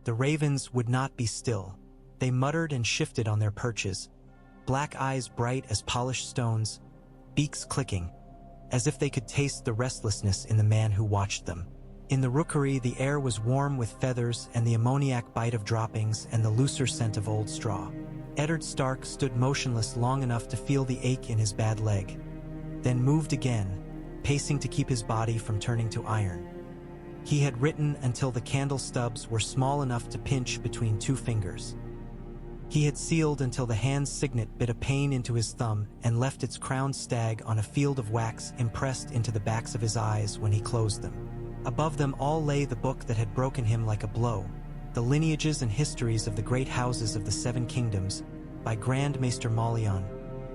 The ravens would not be still. They muttered and shifted on their perches, black eyes bright as polished stones, beaks clicking, as if they could taste the restlessness in the man who watched them. In the rookery, the air was warm with feathers and the ammoniac bite of droppings and the looser scent of old straw. Eddard Stark stood motionless long enough to feel the ache in his bad leg, then moved again, pacing to keep his body from turning to iron. He had written until the candle stubs were small enough to pinch between two fingers. He had sealed until the hand's signet bit a pain into his thumb and left its crowned stag on a field of wax impressed into the backs of his eyes when he closed them. Above them all lay the book that had broken him like a blow, the lineages and histories of the great houses of the Seven Kingdoms, by Grand Maester Malion,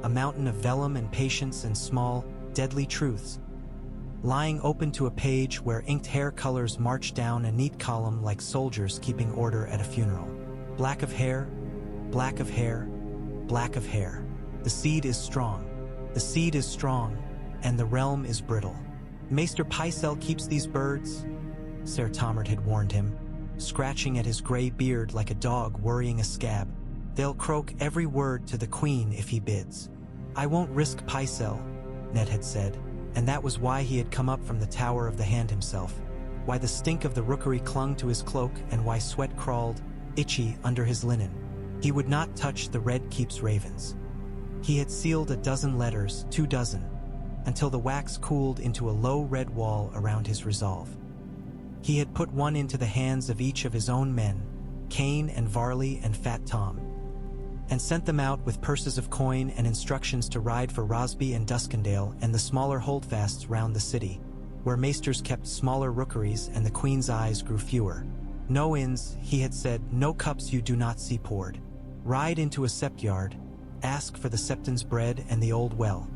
a mountain of vellum and patience and small, deadly truths, lying open to a page where inked hair colors marched down a neat column like soldiers keeping order at a funeral. Black of hair, black of hair, black of hair. The seed is strong. The seed is strong, and the realm is brittle. Maester Pycelle keeps these birds, Ser Tomard had warned him, scratching at his gray beard like a dog worrying a scab. They'll croak every word to the queen if he bids. I won't risk Pycelle, Ned had said, and that was why he had come up from the Tower of the Hand himself, why the stink of the rookery clung to his cloak and why sweat crawled, itchy, under his linen. He would not touch the Red Keep's ravens. He had sealed 12 letters, 24, until the wax cooled into a low red wall around his resolve. He had put one into the hands of each of his own men, Cain and Varley and Fat Tom, and sent them out with purses of coin and instructions to ride for Rosby and Duskendale and the smaller holdfasts round the city, where maesters kept smaller rookeries and the queen's eyes grew fewer. No inns, he had said, no cups you do not see poured. Ride into a sept yard, ask for the septon's bread and the old well.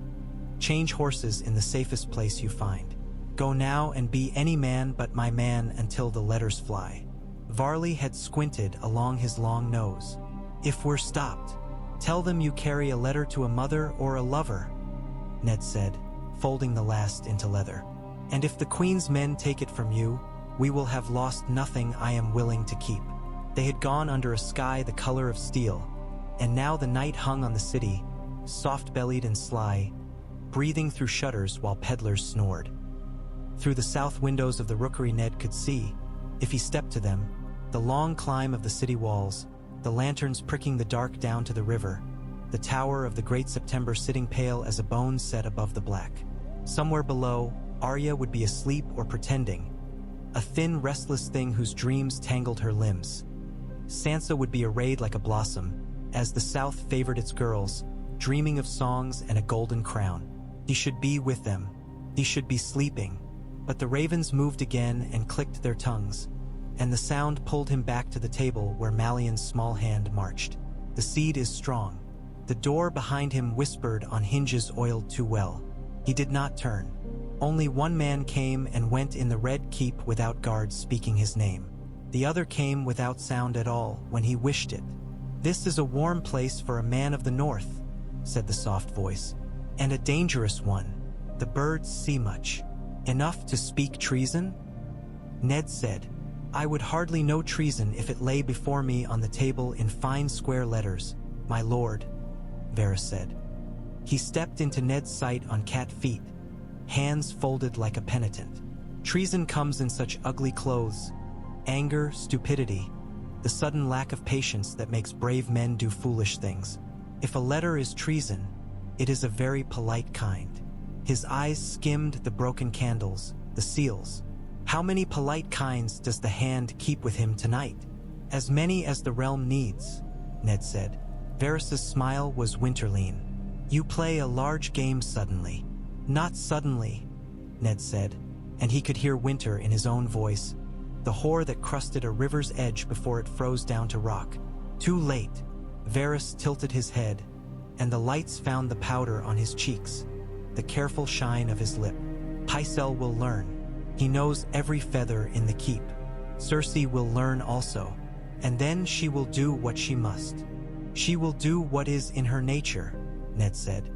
Change horses in the safest place you find. Go now and be any man but my man until the letters fly. Varley had squinted along his long nose. If we're stopped, tell them you carry a letter to a mother or a lover, Ned said, folding the last into leather. And if the queen's men take it from you, we will have lost nothing I am willing to keep. They had gone under a sky the color of steel, and now the night hung on the city, soft-bellied and sly, breathing through shutters while peddlers snored. Through the south windows of the rookery Ned could see, if he stepped to them, the long climb of the city walls, the lanterns pricking the dark down to the river, the tower of the Great September sitting pale as a bone set above the black. Somewhere below, Arya would be asleep or pretending, a thin, restless thing whose dreams tangled her limbs. Sansa would be arrayed like a blossom, as the South favored its girls, dreaming of songs and a golden crown. He should be with them. He should be sleeping. But the ravens moved again and clicked their tongues, and the sound pulled him back to the table where Malion's small hand marched. The seed is strong. The door behind him whispered on hinges oiled too well. He did not turn. Only one man came and went in the Red Keep without guards speaking his name. The other came without sound at all when he wished it. This is a warm place for a man of the north, said the soft voice, and a dangerous one. The birds see much. Enough to speak treason? Ned said, I would hardly know treason if it lay before me on the table in fine square letters, my lord, Varys said. He stepped into Ned's sight on cat feet, hands folded like a penitent. Treason comes in such ugly clothes: anger, stupidity, the sudden lack of patience that makes brave men do foolish things. If a letter is treason, it is a very polite kind. His eyes skimmed the broken candles, the seals. How many polite kinds does the hand keep with him tonight? As many as the realm needs, Ned said. Varys' smile was winterline. You play a large game suddenly. Not suddenly, Ned said, and he could hear winter in his own voice, the hoar that crusted a river's edge before it froze down to rock. Too late. Varys tilted his head, and the lights found the powder on his cheeks, the careful shine of his lip. Pycelle will learn. He knows every feather in the keep. Cersei will learn also, and then she will do what she must. She will do what is in her nature, Ned said.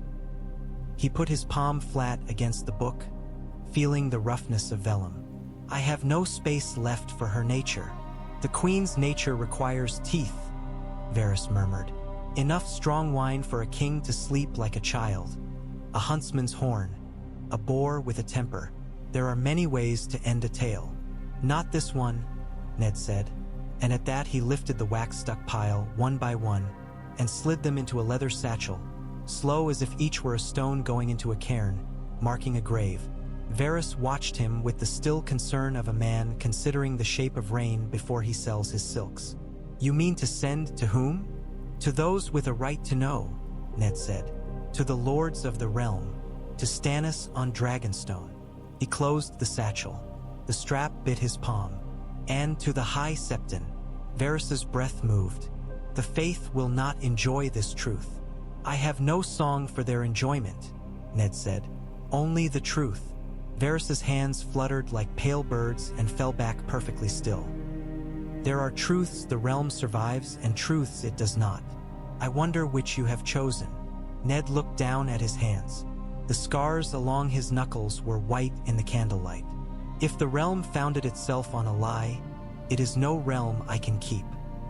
He put his palm flat against the book, feeling the roughness of vellum. I have no space left for her nature. The queen's nature requires teeth, Varys murmured. Enough strong wine for a king to sleep like a child. A huntsman's horn. A boar with a temper. There are many ways to end a tale. Not this one, Ned said. And at that he lifted the wax-stuck pile, one by one, and slid them into a leather satchel, slow as if each were a stone going into a cairn, marking a grave. Varys watched him with the still concern of a man considering the shape of rain before he sells his silks. You mean to send to whom? To those with a right to know, Ned said. To the lords of the realm. To Stannis on Dragonstone. He closed the satchel. The strap bit his palm. And to the High Septon. Varys's breath moved. The faith will not enjoy this truth. I have no song for their enjoyment, Ned said. Only the truth. Varys's hands fluttered like pale birds and fell back perfectly still. There are truths the realm survives and truths it does not. I wonder which you have chosen. Ned looked down at his hands. The scars along his knuckles were white in the candlelight. If the realm founded itself on a lie, it is no realm I can keep.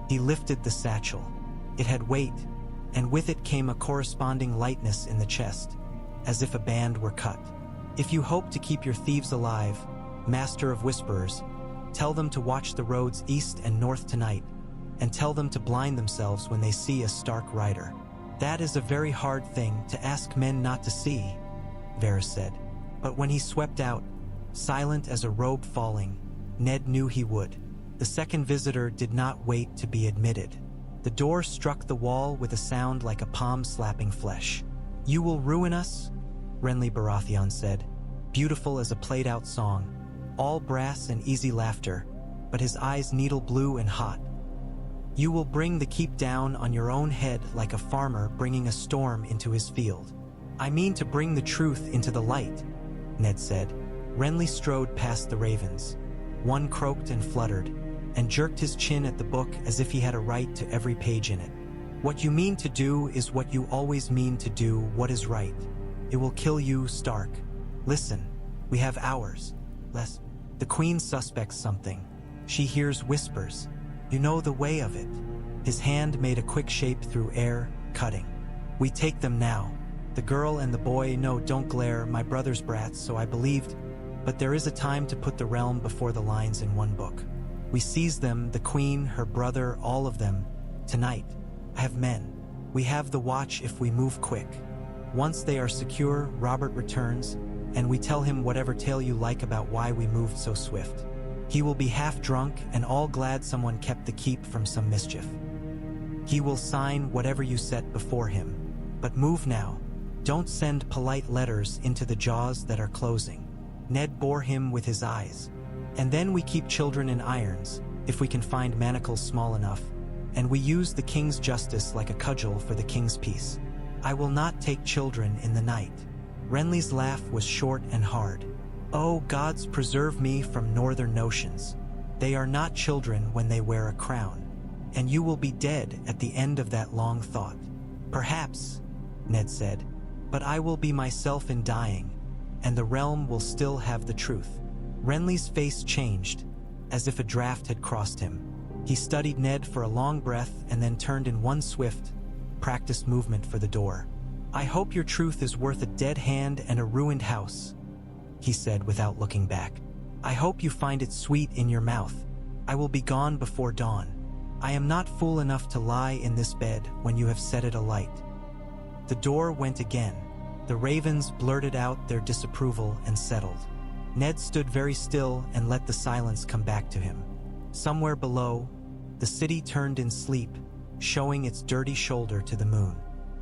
He lifted the satchel. It had weight, and with it came a corresponding lightness in the chest, as if a band were cut. If you hope to keep your thieves alive, Master of Whisperers, tell them to watch the roads east and north tonight, and tell them to blind themselves when they see a Stark rider. That is a very hard thing to ask men not to see, Varys said. But when he swept out, silent as a robe falling, Ned knew he would. The second visitor did not wait to be admitted. The door struck the wall with a sound like a palm slapping flesh. You will ruin us? Renly Baratheon said, beautiful as a played-out song, all brass and easy laughter, but his eyes needle blue and hot. You will bring the keep down on your own head like a farmer bringing a storm into his field. I mean to bring the truth into the light, Ned said. Renly strode past the ravens. One croaked and fluttered, and jerked his chin at the book as if he had a right to every page in it. What you mean to do is what you always mean to do, what is right. It will kill you, Stark. Listen, we have hours. Less. The Queen suspects something. She hears whispers. You know the way of it. His hand made a quick shape through air, cutting. We take them now. The girl and the boy, no, don't glare, my brother's brats, so I believed. But there is a time to put the realm before the lines in one book. We seize them, the Queen, her brother, all of them, tonight. I have men. We have the watch if we move quick. Once they are secure, Robert returns, and we tell him whatever tale you like about why we moved so swift. He will be half drunk and all glad someone kept the keep from some mischief. He will sign whatever you set before him. But move now. Don't send polite letters into the jaws that are closing. Ned bore him with his eyes. And then we keep children in irons, if we can find manacles small enough, and we use the king's justice like a cudgel for the king's peace. I will not take children in the night. Renly's laugh was short and hard. Oh, gods preserve me from northern notions. They are not children when they wear a crown. And you will be dead at the end of that long thought. Perhaps, Ned said, but I will be myself in dying, and the realm will still have the truth. Renly's face changed, as if a draft had crossed him. He studied Ned for a long breath and then turned in one swift, practiced movement for the door. I hope your truth is worth a dead hand and a ruined house, he said without looking back. I hope you find it sweet in your mouth. I will be gone before dawn. I am not fool enough to lie in this bed when you have set it alight. The door went again. The ravens blurted out their disapproval and settled. Ned stood very still and let the silence come back to him. Somewhere below, the city turned in sleep, showing its dirty shoulder to the moon.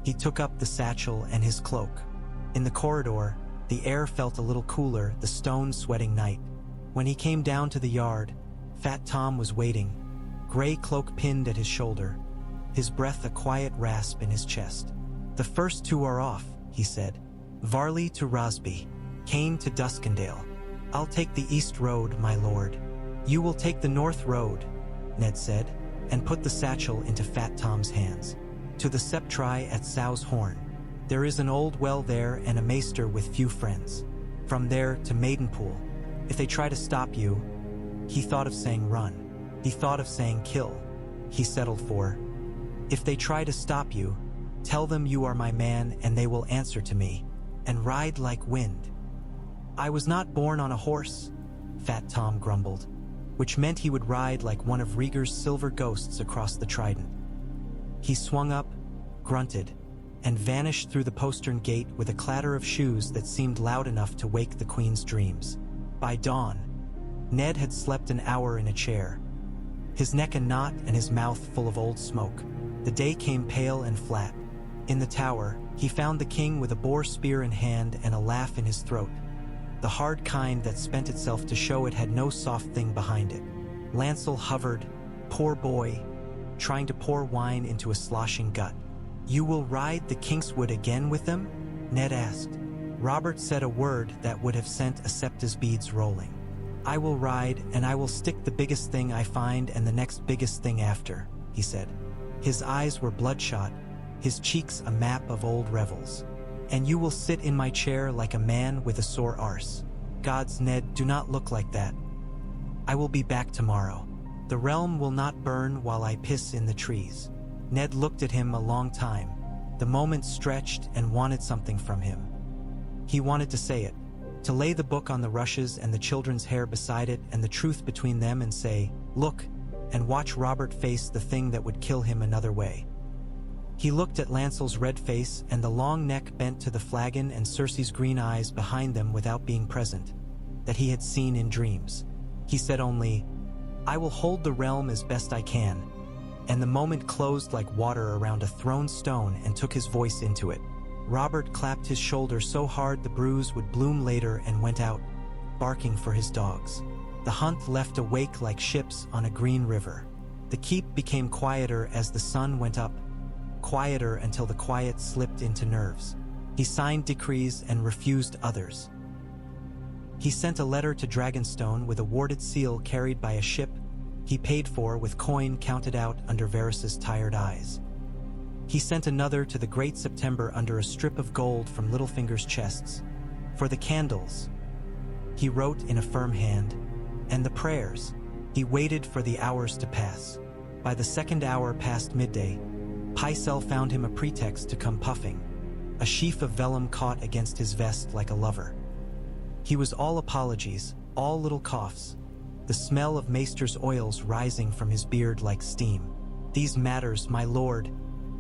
He took up the satchel and his cloak. In the corridor, the air felt a little cooler, the stone sweating night. When he came down to the yard, Fat Tom was waiting, gray cloak pinned at his shoulder, his breath a quiet rasp in his chest. The first two are off, he said. Varley to Rosby, Cain to Duskendale. I'll take the east road, my lord. You will take the north road, Ned said, and put the satchel into Fat Tom's hands. To the Septri at Sow's Horn. There is an old well there and a maester with few friends. From there to Maidenpool. If they try to stop you, he thought of saying run. He thought of saying kill. He settled for, if they try to stop you, tell them you are my man and they will answer to me, and ride like wind. I was not born on a horse, Fat Tom grumbled, which meant he would ride like one of Rieger's silver ghosts across the Trident. He swung up, grunted, and vanished through the postern gate with a clatter of shoes that seemed loud enough to wake the Queen's dreams. By dawn, Ned had slept an hour in a chair, his neck a knot and his mouth full of old smoke. The day came pale and flat. In the tower, he found the king with a boar spear in hand and a laugh in his throat, the hard kind that spent itself to show it had no soft thing behind it. Lancel hovered, poor boy, trying to pour wine into a sloshing gut. You will ride the Kingswood again with them? Ned asked. Robert said a word that would have sent a Septa's beads rolling. I will ride, and I will stick the biggest thing I find and the next biggest thing after, he said. His eyes were bloodshot, his cheeks a map of old revels. And you will sit in my chair like a man with a sore arse. Gods, Ned, do not look like that. I will be back tomorrow. The realm will not burn while I piss in the trees. Ned looked at him a long time. The moment stretched and wanted something from him. He wanted to say it, to lay the book on the rushes and the children's hair beside it and the truth between them and say, look, and watch Robert face the thing that would kill him another way. He looked at Lancel's red face and the long neck bent to the flagon and Cersei's green eyes behind them without being present, that he had seen in dreams. He said only, I will hold the realm as best I can, and the moment closed like water around a thrown stone and took his voice into it. Robert clapped his shoulder so hard the bruise would bloom later and went out, barking for his dogs. The hunt left a wake like ships on a green river. The keep became quieter as the sun went up, quieter until the quiet slipped into nerves. He signed decrees and refused others. He sent a letter to Dragonstone with a warded seal carried by a ship he paid for with coin counted out under Varys's tired eyes. He sent another to the Great September under a strip of gold from Littlefinger's chests. For the candles, he wrote in a firm hand, and the prayers, he waited for the hours to pass. By the second hour past midday, Pycelle found him a pretext to come puffing, a sheaf of vellum caught against his vest like a lover. He was all apologies, all little coughs, the smell of Maester's oils rising from his beard like steam. These matters, my lord,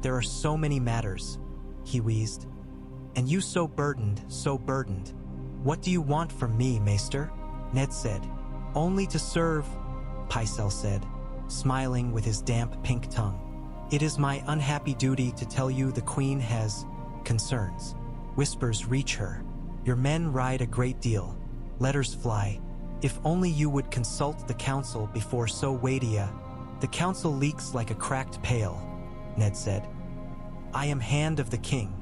there are so many matters, he wheezed. And you so burdened, so burdened. What do you want from me, Maester? Ned said. Only to serve, Pycelle said, smiling with his damp pink tongue. It is my unhappy duty to tell you the Queen has concerns. Whispers reach her. Your men ride a great deal. Letters fly. If only you would consult the council before so weighty a... The council leaks like a cracked pail, Ned said. I am hand of the king.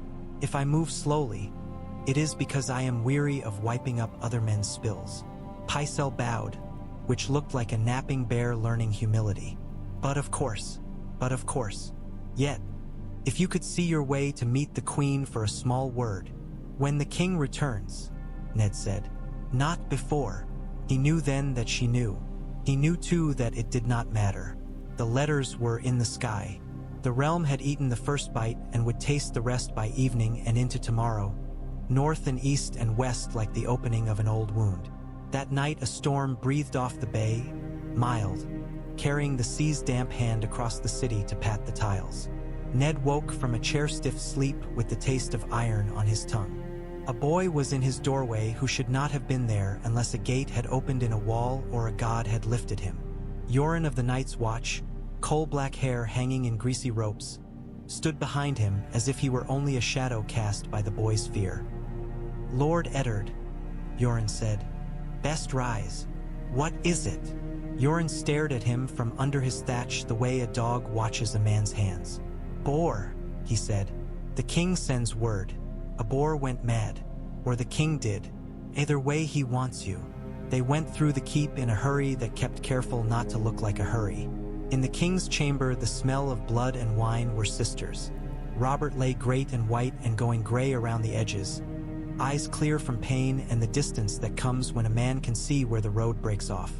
If I move slowly, it is because I am weary of wiping up other men's spills. Pycelle bowed, which looked like a napping bear learning humility. But of course. Yet, if you could see your way to meet the Queen for a small word, when the king returns, Ned said. Not before. He knew then that she knew. He knew too that it did not matter. The letters were in the sky. The realm had eaten the first bite and would taste the rest by evening and into tomorrow, north and east and west like the opening of an old wound. That night a storm breathed off the bay, mild, carrying the sea's damp hand across the city to pat the tiles. Ned woke from a chair-stiff sleep with the taste of iron on his tongue. A boy was in his doorway who should not have been there unless a gate had opened in a wall or a god had lifted him. Yoren of the Night's Watch, coal-black hair hanging in greasy ropes, stood behind him as if he were only a shadow cast by the boy's fear. Lord Eddard, Yoren said. Best rise. What is it? Yoren stared at him from under his thatch the way a dog watches a man's hands. Boar, he said. The king sends word. A boar went mad, or the king did. Either way he wants you. They went through the keep in a hurry that kept careful not to look like a hurry. In the king's chamber the smell of blood and wine were sisters. Robert lay great and white and going gray around the edges, eyes clear from pain and the distance that comes when a man can see where the road breaks off.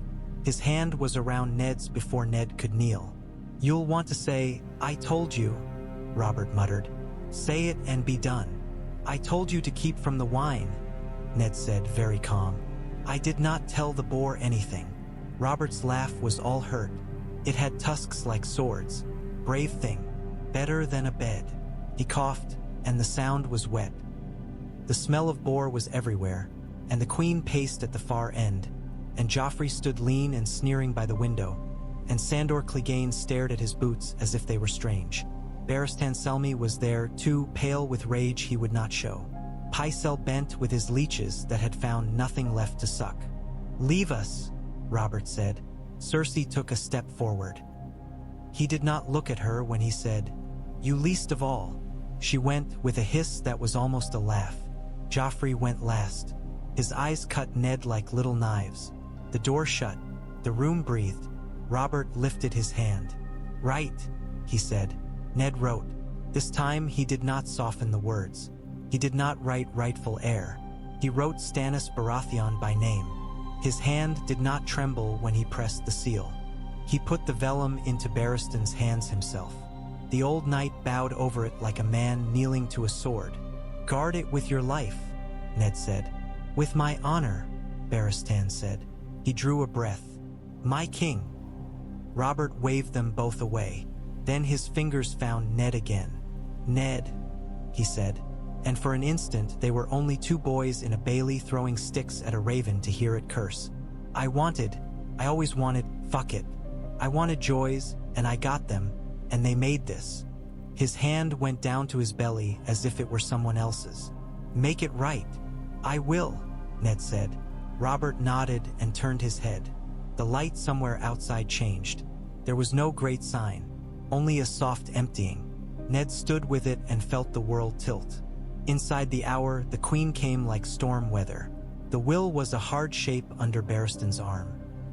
His hand was around Ned's before Ned could kneel. "You'll want to say, 'I told you,'" Robert muttered. "Say it and be done." "I told you to keep from the wine," Ned said, very calm. "I did not tell the boar anything." Robert's laugh was all hurt. "It had tusks like swords. Brave thing. Better than a bed." He coughed, and the sound was wet. The smell of boar was everywhere, and the queen paced at the far end, and Joffrey stood lean and sneering by the window, and Sandor Clegane stared at his boots as if they were strange. Barristan Selmy was there, too, pale with rage he would not show. Pycelle bent with his leeches that had found nothing left to suck. "Leave us," Robert said. Cersei took a step forward. He did not look at her when he said, "You least of all." She went with a hiss that was almost a laugh. Joffrey went last. His eyes cut Ned like little knives. The door shut. The room breathed. Robert lifted his hand. "Right," he said. Ned wrote. This time he did not soften the words. He did not write rightful heir. He wrote Stannis Baratheon by name. His hand did not tremble when he pressed the seal. He put the vellum into Barristan's hands himself. The old knight bowed over it like a man kneeling to a sword. "Guard it with your life," Ned said. "With my honor," Barristan said. He drew a breath. "My king." Robert waved them both away. Then his fingers found Ned again. "Ned," he said. And for an instant they were only two boys in a bailey throwing sticks at a raven to hear it curse. I always wanted, fuck it. I wanted joys, and I got them, and they made this." His hand went down to his belly as if it were someone else's. "Make it right." "I will," Ned said. Robert nodded and turned his head. The light somewhere outside changed. There was no great sign, only a soft emptying. Ned stood with it and felt the world tilt. Inside the hour, the queen came like storm weather. The will was a hard shape under Barristan's arm.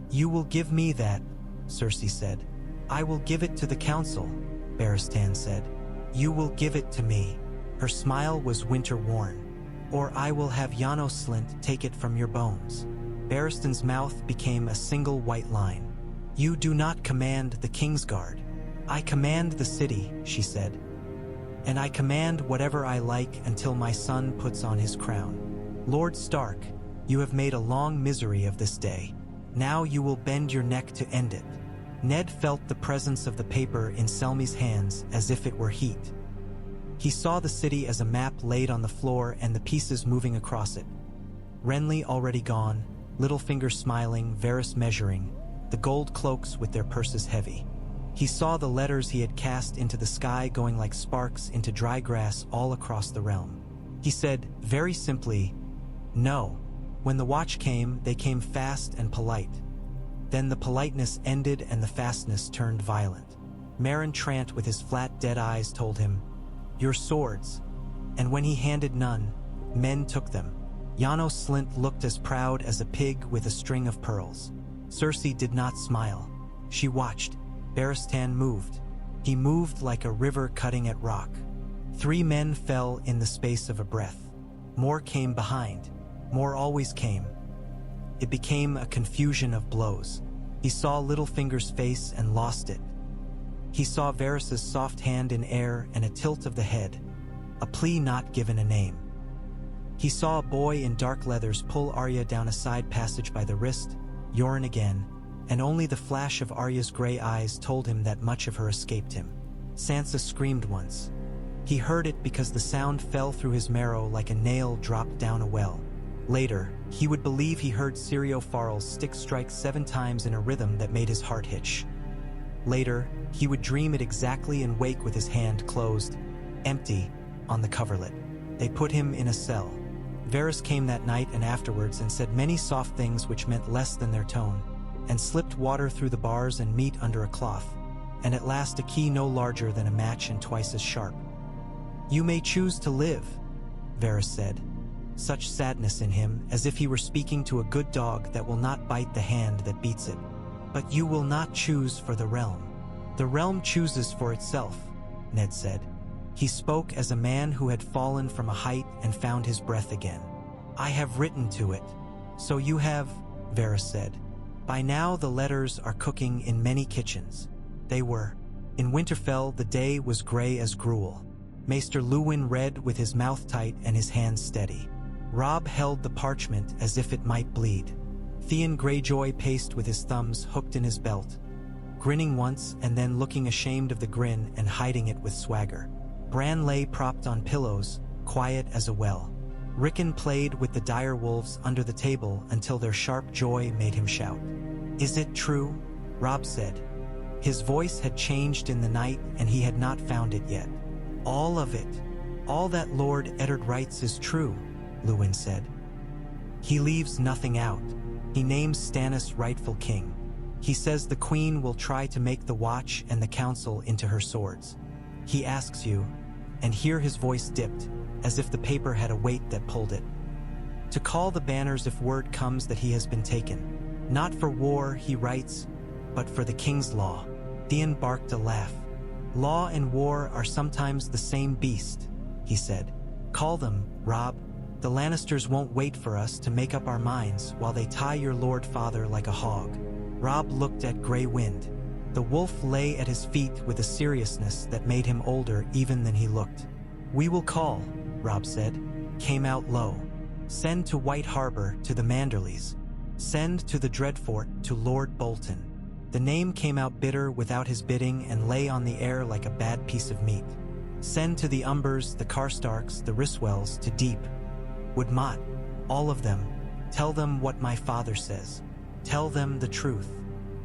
"You will give me that," Cersei said. "I will give it to the council," Barristan said. "You will give it to me." Her smile was winter-worn. "Or I will have Janos Slint take it from your bones." Barristan's mouth became a single white line. "You do not command the Kingsguard." "I command the city," she said. "And I command whatever I like until my son puts on his crown. Lord Stark, you have made a long misery of this day. Now you will bend your neck to end it." Ned felt the presence of the paper in Selmy's hands as if it were heat. He saw the city as a map laid on the floor and the pieces moving across it. Renly already gone, Littlefinger smiling, Varys measuring, the gold cloaks with their purses heavy. He saw the letters he had cast into the sky going like sparks into dry grass all across the realm. He said, very simply, "No." When the watch came, they came fast and polite. Then the politeness ended and the fastness turned violent. Meryn Trant with his flat dead eyes told him, "Your swords." And when he handed none, men took them. Janos Slint looked as proud as a pig with a string of pearls. Cersei did not smile. She watched. Barristan moved. He moved like a river cutting at rock. 3 men fell in the space of a breath. More came behind. More always came. It became a confusion of blows. He saw Littlefinger's face and lost it. He saw Varys's soft hand in air and a tilt of the head, a plea not given a name. He saw a boy in dark leathers pull Arya down a side passage by the wrist, Yoren again, and only the flash of Arya's gray eyes told him that much of her escaped him. Sansa screamed once. He heard it because the sound fell through his marrow like a nail dropped down a well. Later, he would believe he heard Syrio Farrell's stick strike 7 times in a rhythm that made his heart hitch. Later, he would dream it exactly and wake with his hand closed, empty, on the coverlet. They put him in a cell. Varys came that night and afterwards and said many soft things which meant less than their tone, and slipped water through the bars and meat under a cloth, and at last a key no larger than a match and twice as sharp. "You may choose to live," Varys said. Such sadness in him, as if he were speaking to a good dog that will not bite the hand that beats it. "But you will not choose for the realm. The realm chooses for itself," Ned said. He spoke as a man who had fallen from a height and found his breath again. "I have written to it." "So you have," Varys said. By now the letters are cooking in many kitchens. They were. In Winterfell the day was gray as gruel. Maester Luwin read with his mouth tight and his hands steady. Robb held the parchment as if it might bleed. Theon Greyjoy paced with his thumbs hooked in his belt, grinning once and then looking ashamed of the grin and hiding it with swagger. Bran lay propped on pillows, quiet as a well. Rickon played with the dire wolves under the table until their sharp joy made him shout. "Is it true?" Robb said. His voice had changed in the night and he had not found it yet. "All of it. All that Lord Eddard writes is true," Luwin said. "He leaves nothing out. He names Stannis rightful king. He says the queen will try to make the Watch and the Council into her swords. He asks you," and here his voice dipped, as if the paper had a weight that pulled it, "to call the banners if word comes that he has been taken. Not for war, he writes, but for the king's law." Theon barked a laugh. "Law and war are sometimes the same beast," he said. "Call them, Robb. The Lannisters won't wait for us to make up our minds while they tie your lord father like a hog." Robb looked at Grey Wind. The wolf lay at his feet with a seriousness that made him older even than he looked. "We will call," Robb said, came out low. "Send to White Harbor to the Manderleys. Send to the Dreadfort to Lord Bolton." The name came out bitter without his bidding and lay on the air like a bad piece of meat. "Send to the Umbers, the Karstarks, the Ryswells, to Deep Wood Mott. All of them. Tell them what my father says. Tell them the truth.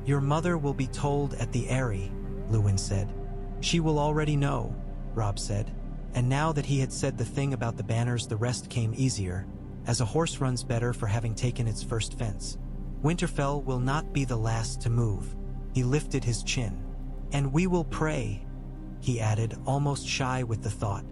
Your mother will be told at the Eyrie," Luwin said. "She will already know," Robb said. And now that he had said the thing about the banners, the rest came easier, as a horse runs better for having taken its first fence. "Winterfell will not be the last to move." He lifted his chin. "And we will pray," he added, almost shy with the thought.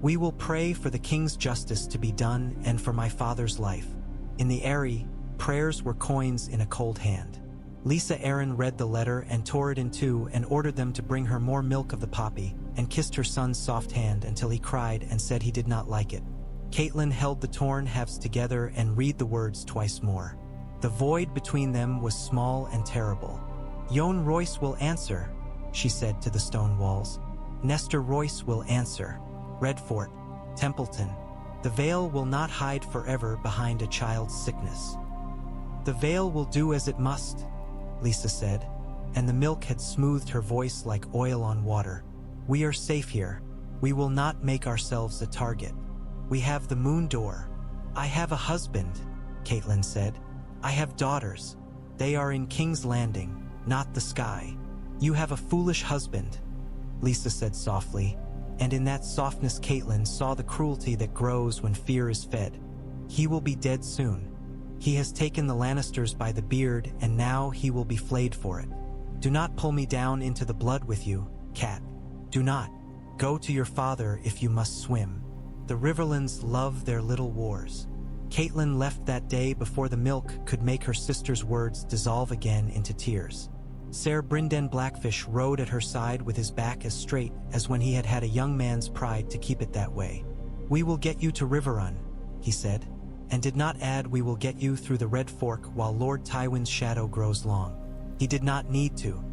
"We will pray for the king's justice to be done and for my father's life." In the Eyrie, prayers were coins in a cold hand. Lisa Arryn read the letter and tore it in two and ordered them to bring her more milk of the poppy, and kissed her son's soft hand until he cried and said he did not like it. Catelyn held the torn halves together and read the words twice more. The void between them was small and terrible. "Jon Royce will answer," she said to the stone walls. "Nestor Royce will answer. Redfort, Templeton. The veil will not hide forever behind a child's sickness. The veil will do as it must," Lisa said, and the milk had smoothed her voice like oil on water. "We are safe here. We will not make ourselves a target. We have the moon door." "I have a husband," Catelyn said. "I have daughters. They are in King's Landing, not the sky." "You have a foolish husband," Lisa said softly, and in that softness Catelyn saw the cruelty that grows when fear is fed. "He will be dead soon. He has taken the Lannisters by the beard and now he will be flayed for it. Do not pull me down into the blood with you, Cat. Do not. Go to your father if you must swim. The Riverlands love their little wars." Catelyn left that day before the milk could make her sister's words dissolve again into tears. Ser Brynden Blackfish rode at her side with his back as straight as when he had had a young man's pride to keep it that way. "We will get you to Riverrun," he said, and did not add, "We will get you through the Red Fork while Lord Tywin's shadow grows long." He did not need to.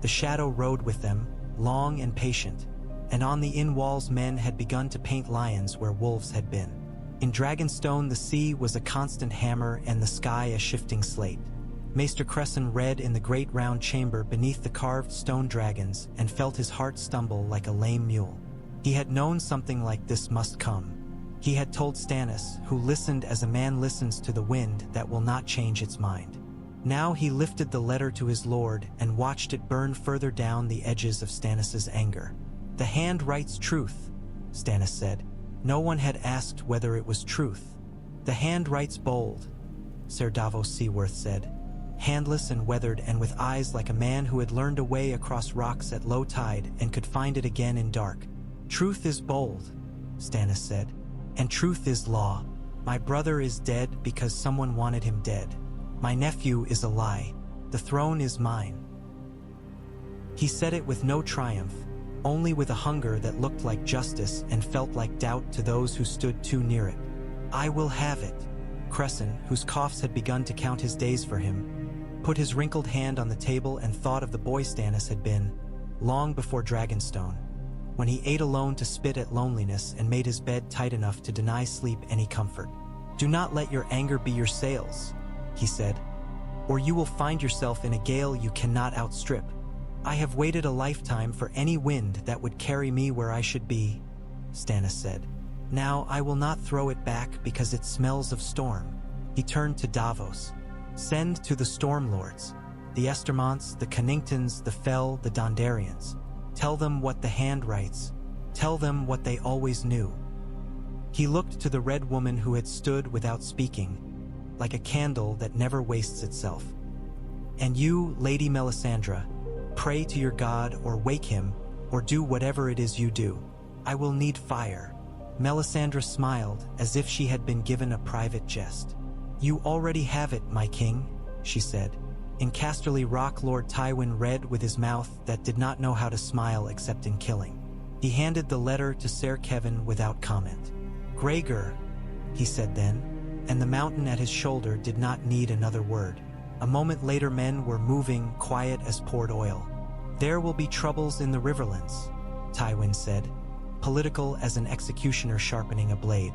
The shadow rode with them, long and patient, and on the inn walls men had begun to paint lions where wolves had been. In Dragonstone the sea was a constant hammer and the sky a shifting slate. Maester Cresson read in the great round chamber beneath the carved stone dragons and felt his heart stumble like a lame mule. He had known something like this must come. He had told Stannis, who listened as a man listens to the wind that will not change its mind. Now he lifted the letter to his lord and watched it burn further down the edges of Stannis's anger. "The hand writes truth," Stannis said. No one had asked whether it was truth. "The hand writes bold," Ser Davos Seaworth said. Handless and weathered and with eyes like a man who had learned a way across rocks at low tide and could find it again in dark. "Truth is bold," Stannis said, "and truth is law. My brother is dead because someone wanted him dead. My nephew is a lie. The throne is mine." He said it with no triumph, only with a hunger that looked like justice and felt like doubt to those who stood too near it. "I will have it." Cresson, whose coughs had begun to count his days for him, put his wrinkled hand on the table and thought of the boy Stannis had been, long before Dragonstone, when he ate alone to spit at loneliness and made his bed tight enough to deny sleep any comfort. "Do not let your anger be your sails," he said, "or you will find yourself in a gale you cannot outstrip. I have waited a lifetime for any wind that would carry me where I should be," Stannis said. "Now I will not throw it back because it smells of storm." He turned to Davos. "Send to the Storm Lords, the Estermonts, the Conningtons, the Fell, the Dondarrions. Tell them what the hand writes. Tell them what they always knew." He looked to the Red Woman who had stood without speaking, like a candle that never wastes itself. "And you, Lady Melisandre, pray to your God or wake him, or do whatever it is you do. I will need fire." Melisandre smiled as if she had been given a private jest. "You already have it, my king," she said. In Casterly Rock, Lord Tywin read with his mouth that did not know how to smile except in killing. He handed the letter to Ser Kevin without comment. "Gregor," he said then, and the mountain at his shoulder did not need another word. A moment later men were moving, quiet as poured oil. "There will be troubles in the Riverlands," Tywin said, political as an executioner sharpening a blade.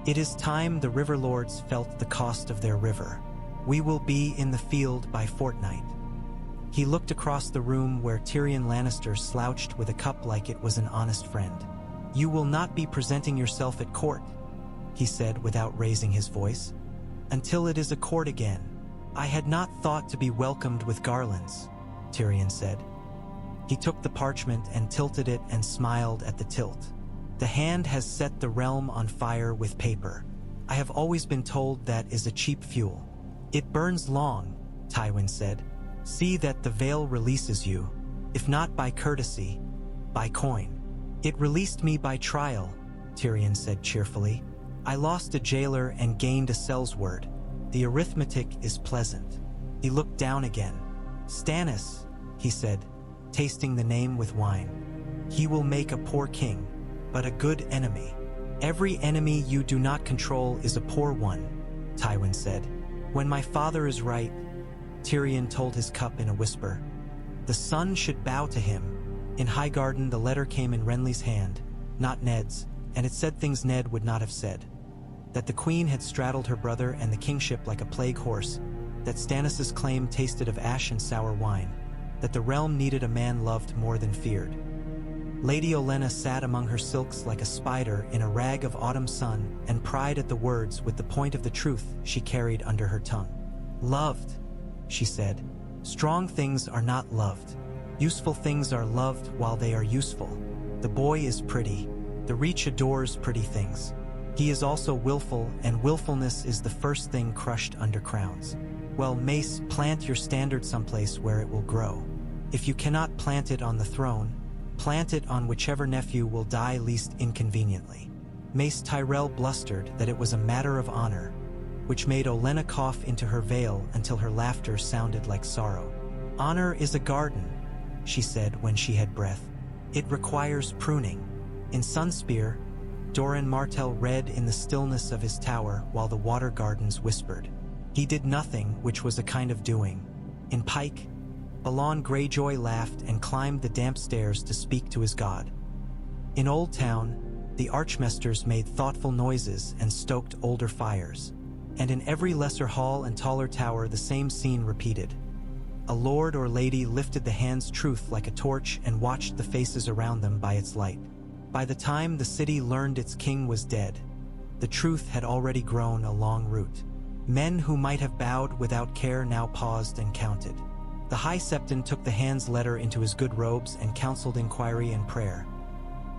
"It is time the River Lords felt the cost of their river. We will be in the field by fortnight." He looked across the room where Tyrion Lannister slouched with a cup like it was an honest friend. "You will not be presenting yourself at court," he said without raising his voice, "until it is a court again." "I had not thought to be welcomed with garlands," Tyrion said. He took the parchment and tilted it and smiled at the tilt. "The hand has set the realm on fire with paper. I have always been told that is a cheap fuel." "It burns long," Tywin said. "See that the veil releases you, if not by courtesy, by coin." "It released me by trial," Tyrion said cheerfully. "I lost a jailer and gained a sellsword. The arithmetic is pleasant." He looked down again. "Stannis," he said, tasting the name with wine. "He will make a poor king, but a good enemy." "Every enemy you do not control is a poor one," Tywin said. "When my father is right," Tyrion told his cup in a whisper, "the sun should bow to him." In Highgarden the letter came in Renly's hand, not Ned's, and it said things Ned would not have said. That the queen had straddled her brother and the kingship like a plague horse, that Stannis's claim tasted of ash and sour wine, that the realm needed a man loved more than feared. Lady Olenna sat among her silks like a spider in a rag of autumn sun and pried at the words with the point of the truth she carried under her tongue. "Loved," she said. "Strong things are not loved. Useful things are loved while they are useful. The boy is pretty. The Reach adores pretty things. He is also willful, and willfulness is the first thing crushed under crowns. Well, Mace, plant your standard someplace where it will grow. If you cannot plant it on the throne, plant it on whichever nephew will die least inconveniently." Mace Tyrell blustered that it was a matter of honor, which made Olenna cough into her veil until her laughter sounded like sorrow. "Honor is a garden," she said when she had breath. "It requires pruning." In Sunspear, Doran Martell read in the stillness of his tower while the water gardens whispered. He did nothing, which was a kind of doing. In Pike, Balon Greyjoy laughed and climbed the damp stairs to speak to his god. In Old Town, the Archmesters made thoughtful noises and stoked older fires. And in every lesser hall and taller tower the same scene repeated. A lord or lady lifted the hand's truth like a torch and watched the faces around them by its light. By the time the city learned its king was dead, the truth had already grown a long route. Men who might have bowed without care now paused and counted. The High Septon took the hand's letter into his good robes and counseled inquiry and prayer.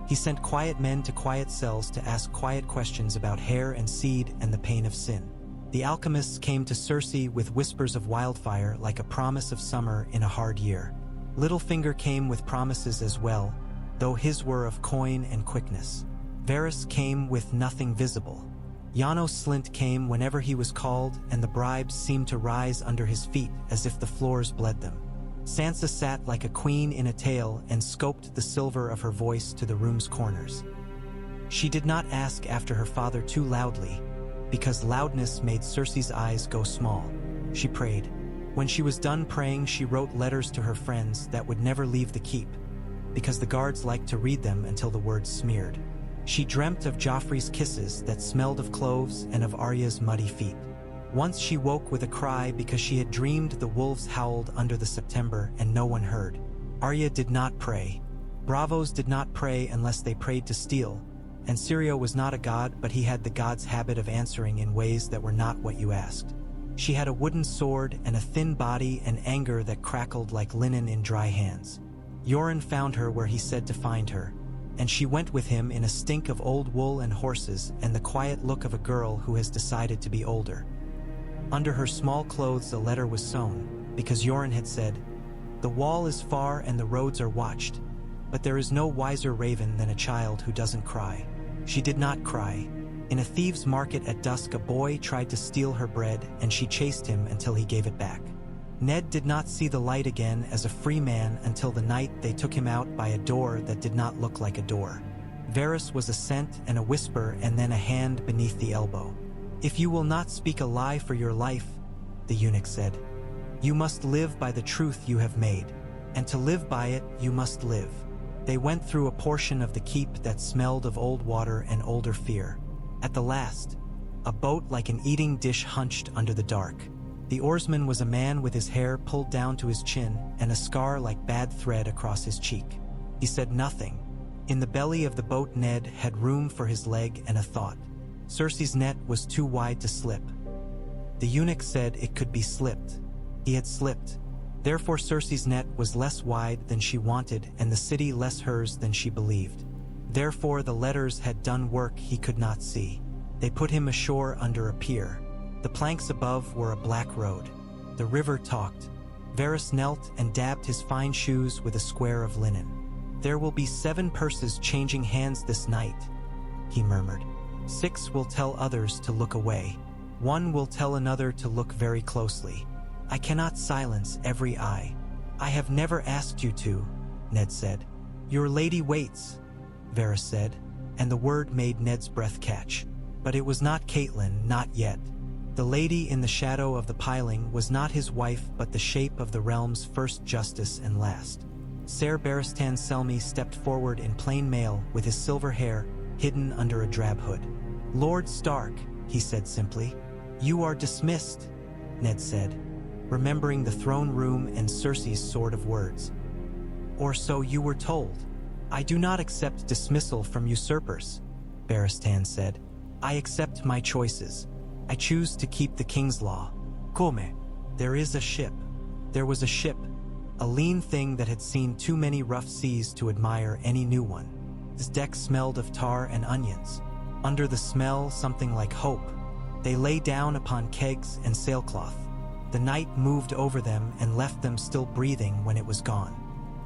He sent quiet men to quiet cells to ask quiet questions about hair and seed and the pain of sin. The alchemists came to Cersei with whispers of wildfire like a promise of summer in a hard year. Littlefinger came with promises as well, though his were of coin and quickness. Varys came with nothing visible. Janos Slynt came whenever he was called, and the bribes seemed to rise under his feet as if the floors bled them. Sansa sat like a queen in a tale and scoped the silver of her voice to the room's corners. She did not ask after her father too loudly, because loudness made Cersei's eyes go small. She prayed, When she was done praying, she wrote letters to her friends that would never leave the keep, because the guards liked to read them until the words smeared. She dreamt of Joffrey's kisses that smelled of cloves and of Arya's muddy feet. Once she woke with a cry because she had dreamed the wolves howled under the September and no one heard. Arya did not pray. Bravos did not pray unless they prayed to steal, and Syrio was not a god, but he had the god's habit of answering in ways that were not what you asked. She had a wooden sword and a thin body and anger that crackled like linen in dry hands. Yoren found her where he said to find her, and she went with him in a stink of old wool and horses and the quiet look of a girl who has decided to be older. Under her small clothes a letter was sewn, because Yoren had said, "The wall is far and the roads are watched, but there is no wiser raven than a child who doesn't cry." She did not cry. In a thieves' market at dusk, a boy tried to steal her bread, and she chased him until he gave it back. Ned did not see the light again as a free man until the night they took him out by a door that did not look like a door. Varys was a scent and a whisper and then a hand beneath the elbow. "If you will not speak a lie for your life," the eunuch said, "you must live by the truth you have made, and to live by it you must live." They went through a portion of the keep that smelled of old water and older fear. At the last, a boat like an eating dish hunched under the dark. The oarsman was a man with his hair pulled down to his chin and a scar like bad thread across his cheek. He said nothing. In the belly of the boat Ned had room for his leg and a thought. Cersei's net was too wide to slip. The eunuch said it could be slipped. He had slipped. Therefore Cersei's net was less wide than she wanted and the city less hers than she believed. Therefore the letters had done work he could not see. They put him ashore under a pier. The planks above were a black road. The river talked. Varys knelt and dabbed his fine shoes with a square of linen. "There will be 7 purses changing hands this night," he murmured. 6 will tell others to look away. 1 will tell another to look very closely. I cannot silence every eye. "I have never asked you to," Ned said. "Your lady waits," Varys said, and the word made Ned's breath catch. But it was not Catelyn, not yet. The lady in the shadow of the piling was not his wife, but the shape of the realm's first justice and last. Ser Barristan Selmy stepped forward in plain mail with his silver hair hidden under a drab hood. "Lord Stark," he said simply. "You are dismissed," Ned said, remembering the throne room and Cersei's sword of words. "Or so you were told." "I do not accept dismissal from usurpers," Barristan said. "I accept my choices. I choose to keep the king's law." "Come." "There is a ship." There was a ship, a lean thing that had seen too many rough seas to admire any new one. Its deck smelled of tar and onions. Under the smell, something like hope. They lay down upon kegs and sailcloth. The night moved over them and left them still breathing when it was gone.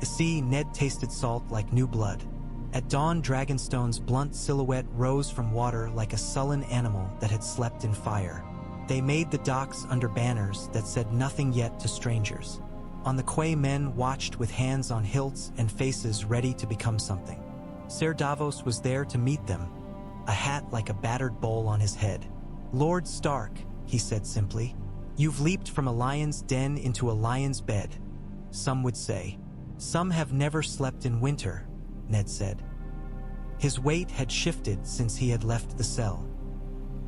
You see, Ned tasted salt like new blood. At dawn, Dragonstone's blunt silhouette rose from water like a sullen animal that had slept in fire. They made the docks under banners that said nothing yet to strangers. On the quay, men watched with hands on hilts and faces ready to become something. Ser Davos was there to meet them, a hat like a battered bowl on his head. "Lord Stark," he said simply, "you've leaped from a lion's den into a lion's bed," some would say. "Some have never slept in winter," Ned said. His weight had shifted since he had left the cell.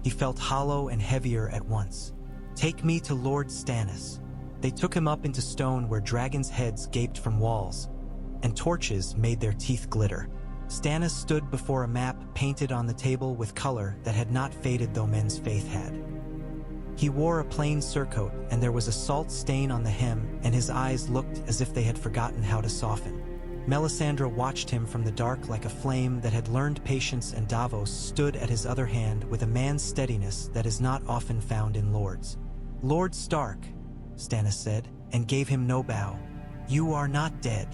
He felt hollow and heavier at once. "Take me to Lord Stannis." They took him up into stone where dragons' heads gaped from walls, and torches made their teeth glitter. Stannis stood before a map painted on the table with color that had not faded though men's faith had. He wore a plain surcoat, and there was a salt stain on the hem, and his eyes looked as if they had forgotten how to soften. Melisandre watched him from the dark like a flame that had learned patience, and Davos stood at his other hand with a man's steadiness that is not often found in lords. "Lord Stark," Stannis said, and gave him no bow. "You are not dead."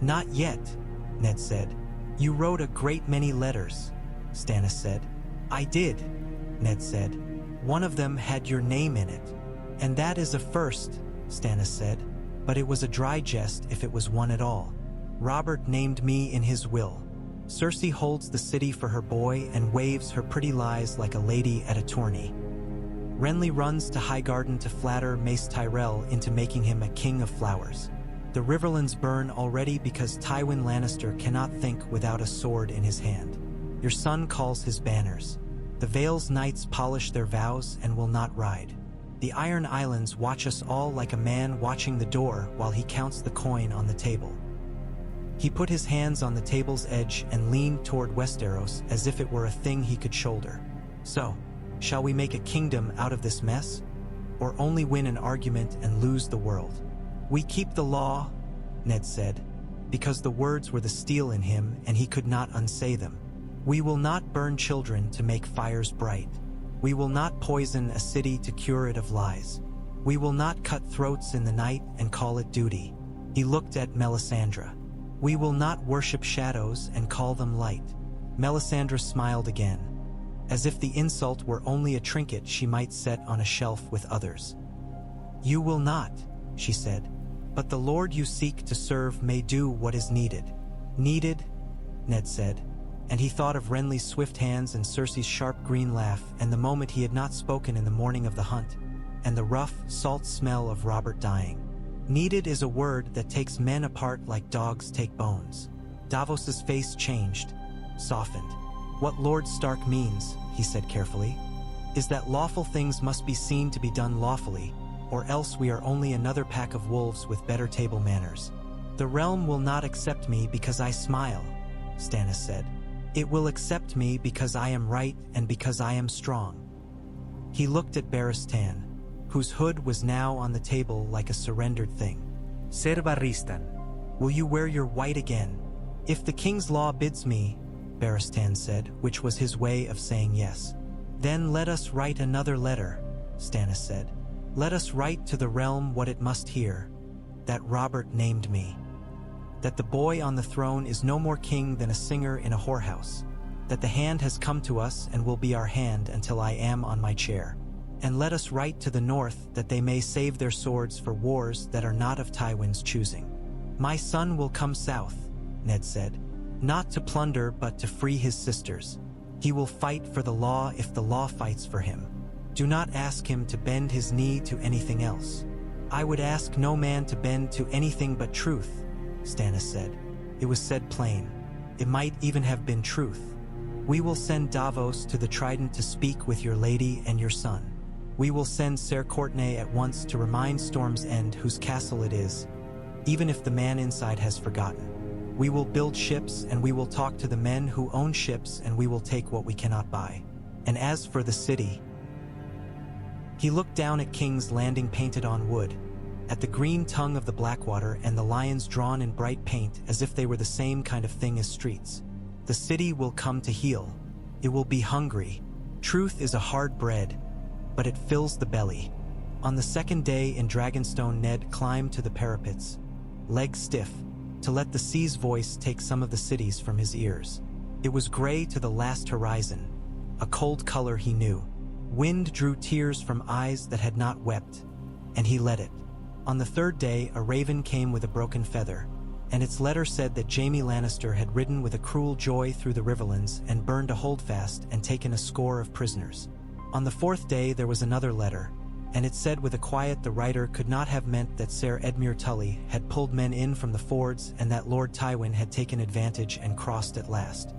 "Not yet," Ned said. "You wrote a great many letters," Stannis said. "I did," Ned said. "One of them had your name in it." "And that is a first," Stannis said, "but it was a dry jest if it was one at all. Robert named me in his will. Cersei holds the city for her boy and waves her pretty lies like a lady at a tourney." Renly runs to Highgarden to flatter Mace Tyrell into making him a king of flowers. The Riverlands burn already because Tywin Lannister cannot think without a sword in his hand. Your son calls his banners. The Vale's knights polish their vows and will not ride. The Iron Islands watch us all like a man watching the door while he counts the coin on the table. He put his hands on the table's edge and leaned toward Westeros as if it were a thing he could shoulder. So, shall we make a kingdom out of this mess? Or only win an argument and lose the world? We keep the law, Ned said, because the words were the steel in him and he could not unsay them. We will not burn children to make fires bright. We will not poison a city to cure it of lies. We will not cut throats in the night and call it duty. He looked at Melisandre. We will not worship shadows and call them light. Melisandre smiled again, as if the insult were only a trinket she might set on a shelf with others. You will not, she said, but the Lord you seek to serve may do what is needed. Needed? Ned said, and he thought of Renly's swift hands and Cersei's sharp green laugh and the moment he had not spoken in the morning of the hunt, and the rough, salt smell of Robert dying. Needed is a word that takes men apart like dogs take bones. Davos's face changed, softened. What Lord Stark means, he said carefully, is that lawful things must be seen to be done lawfully, or else we are only another pack of wolves with better table manners. The realm will not accept me because I smile, Stannis said. It will accept me because I am right and because I am strong. He looked at Barristan, whose hood was now on the table like a surrendered thing. Ser Barristan, will you wear your white again? If the king's law bids me, Barristan said, which was his way of saying yes. Then let us write another letter, Stannis said. Let us write to the realm what it must hear, that Robert named me. That the boy on the throne is no more king than a singer in a whorehouse. That the hand has come to us and will be our hand until I am on my chair. And let us write to the north that they may save their swords for wars that are not of Tywin's choosing. My son will come south, Ned said, not to plunder but to free his sisters. He will fight for the law if the law fights for him. Do not ask him to bend his knee to anything else. I would ask no man to bend to anything but truth, Stannis said. It was said plain. It might even have been truth. We will send Davos to the Trident to speak with your lady and your son. We will send Ser Courtenay at once to remind Storm's End whose castle it is, even if the man inside has forgotten. We will build ships and we will talk to the men who own ships and we will take what we cannot buy. And as for the city... He looked down at King's Landing painted on wood, at the green tongue of the Blackwater and the lions drawn in bright paint as if they were the same kind of thing as streets. The city will come to heel. It will be hungry. Truth is a hard bread, but it fills the belly. On the second day in Dragonstone, Ned climbed to the parapets, legs stiff, to let the sea's voice take some of the cities from his ears. It was gray to the last horizon, a cold color he knew. Wind drew tears from eyes that had not wept, and he let it. On the third day, a raven came with a broken feather, and its letter said that Jaime Lannister had ridden with a cruel joy through the Riverlands and burned a holdfast and taken a score of prisoners. On the fourth day there was another letter, and it said with a quiet the writer could not have meant that Ser Edmure Tully had pulled men in from the fords and that Lord Tywin had taken advantage and crossed at last.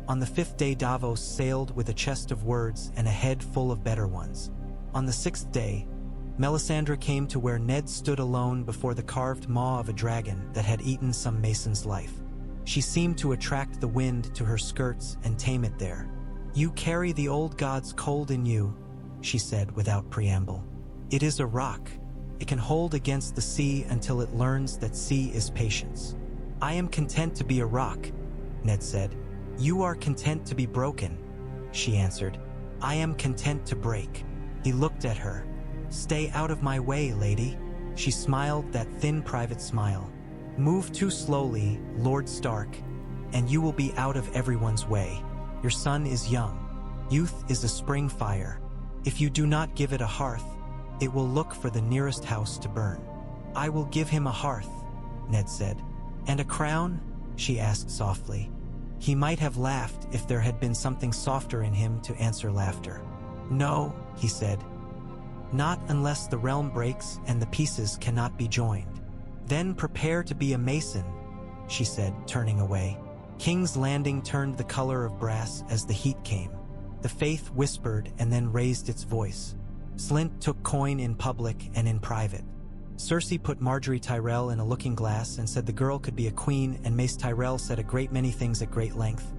On the fifth day Davos sailed with a chest of words and a head full of better ones. On the sixth day, Melisandre came to where Ned stood alone before the carved maw of a dragon that had eaten some mason's life. She seemed to attract the wind to her skirts and tame it there. You carry the old gods cold in you, she said without preamble. It is a rock. It can hold against the sea until it learns that sea is patience. I am content to be a rock, Ned said. You are content to be broken, she answered. I am content to break. He looked at her. Stay out of my way, lady. She smiled that thin private smile. Move too slowly, Lord Stark, and you will be out of everyone's way. Your son is young. Youth is a spring fire. If you do not give it a hearth, it will look for the nearest house to burn. I will give him a hearth, Ned said. And a crown? She asked softly. He might have laughed if there had been something softer in him to answer laughter. No, he said, Not unless the realm breaks and the pieces cannot be joined. Then prepare to be a mason, she said, turning away. King's Landing turned the color of brass as the heat came. The faith whispered and then raised its voice. Slint took coin in public and in private. Cersei put Marjorie Tyrell in a looking glass and said the girl could be a queen, and Mace Tyrell said a great many things at great length.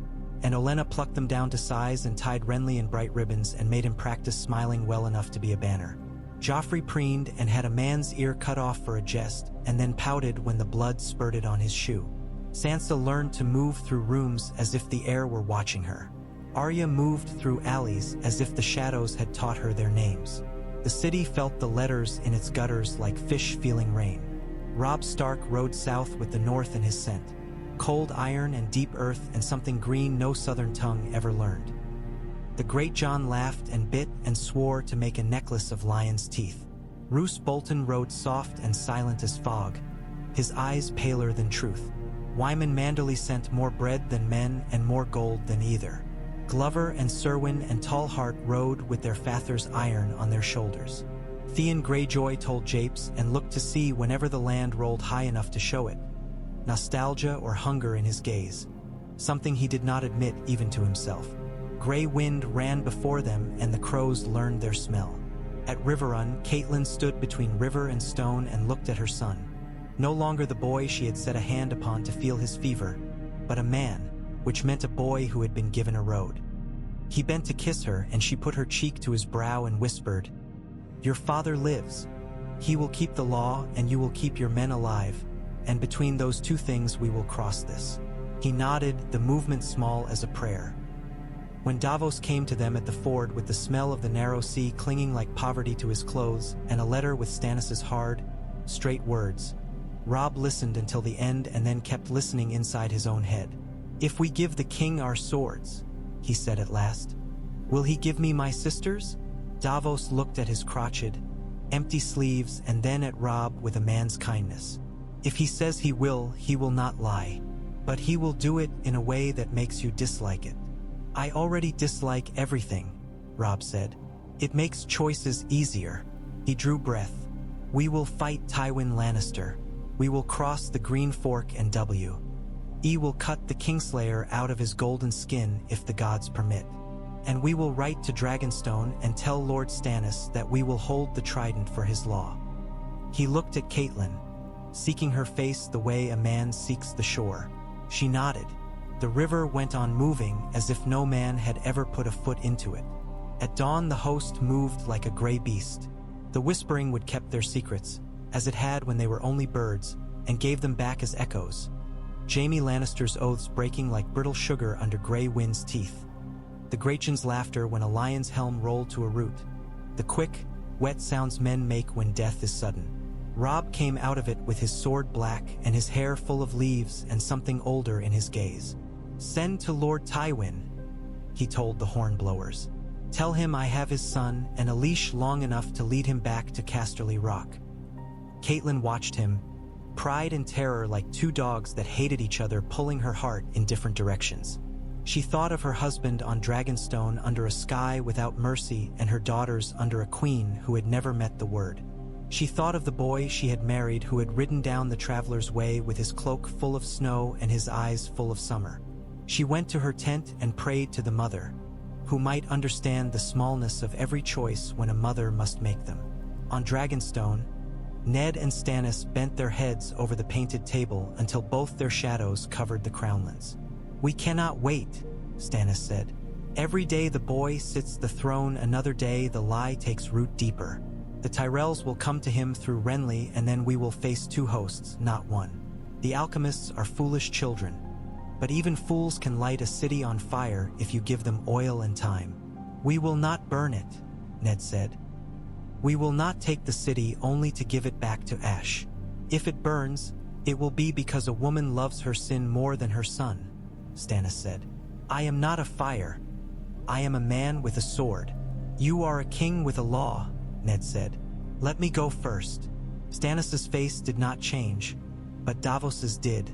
And Olenna plucked them down to size and tied Renly in bright ribbons and made him practice smiling well enough to be a banner. Joffrey preened and had a man's ear cut off for a jest, and then pouted when the blood spurted on his shoe. Sansa learned to move through rooms as if the air were watching her. Arya moved through alleys as if the shadows had taught her their names. The city felt the letters in its gutters like fish feeling rain. Robb Stark rode south with the north in his scent. Cold iron and deep earth and something green no southern tongue ever learned. The Great John laughed and bit and swore to make a necklace of lion's teeth. Roose Bolton rode soft and silent as fog, his eyes paler than truth. Wyman Manderly sent more bread than men and more gold than either. Glover and Serwyn and Tallheart rode with their father's iron on their shoulders. Theon Greyjoy told japes and looked to see whenever the land rolled high enough to show it. Nostalgia or hunger in his gaze, something he did not admit even to himself. Grey wind ran before them and the crows learned their smell. At Riverrun, Catelyn stood between river and stone and looked at her son. No longer the boy she had set a hand upon to feel his fever, but a man, which meant a boy who had been given a road. He bent to kiss her, and she put her cheek to his brow and whispered, "Your father lives. He will keep the law, and you will keep your men alive, and between those two things we will cross this." He nodded, the movement small as a prayer. When Davos came to them at the ford with the smell of the narrow sea clinging like poverty to his clothes, and a letter with Stannis's hard, straight words, Robb listened until the end and then kept listening inside his own head. "If we give the king our swords," he said at last, "will he give me my sisters?" Davos looked at his crotched, empty sleeves and then at Robb with a man's kindness. "If he says he will not lie. But he will do it in a way that makes you dislike it." "I already dislike everything," Robb said. "It makes choices easier." He drew breath. "We will fight Tywin Lannister. We will cross the Green Fork and E will cut the Kingslayer out of his golden skin if the gods permit. And we will write to Dragonstone and tell Lord Stannis that we will hold the trident for his law." He looked at Catelyn, seeking her face the way a man seeks the shore. She nodded. The river went on moving as if no man had ever put a foot into it. At dawn the host moved like a gray beast. The whispering would keep their secrets, as it had when they were only birds, and gave them back as echoes. Jaime Lannister's oaths breaking like brittle sugar under Grey Wind's teeth. The Grachan's laughter when a lion's helm rolled to a root. The quick, wet sounds men make when death is sudden. Robb came out of it with his sword black and his hair full of leaves and something older in his gaze. "Send to Lord Tywin," he told the hornblowers. "Tell him I have his son and a leash long enough to lead him back to Casterly Rock." Catelyn watched him, pride and terror like two dogs that hated each other pulling her heart in different directions. She thought of her husband on Dragonstone under a sky without mercy and her daughters under a queen who had never met the word. She thought of the boy she had married who had ridden down the Traveler's Way with his cloak full of snow and his eyes full of summer. She went to her tent and prayed to the mother, who might understand the smallness of every choice when a mother must make them. On Dragonstone, Ned and Stannis bent their heads over the painted table until both their shadows covered the crownlands. "We cannot wait," Stannis said. "Every day the boy sits the throne, another day the lie takes root deeper. The Tyrells will come to him through Renly, and then we will face two hosts, not one. The alchemists are foolish children, but even fools can light a city on fire if you give them oil and time." "We will not burn it," Ned said. "We will not take the city only to give it back to ash. If it burns, it will be because a woman loves her sin more than her son," Stannis said. "I am not a fire. I am a man with a sword." "You are a king with a law," Ned said. "Let me go first." Stannis's face did not change, but Davos's did,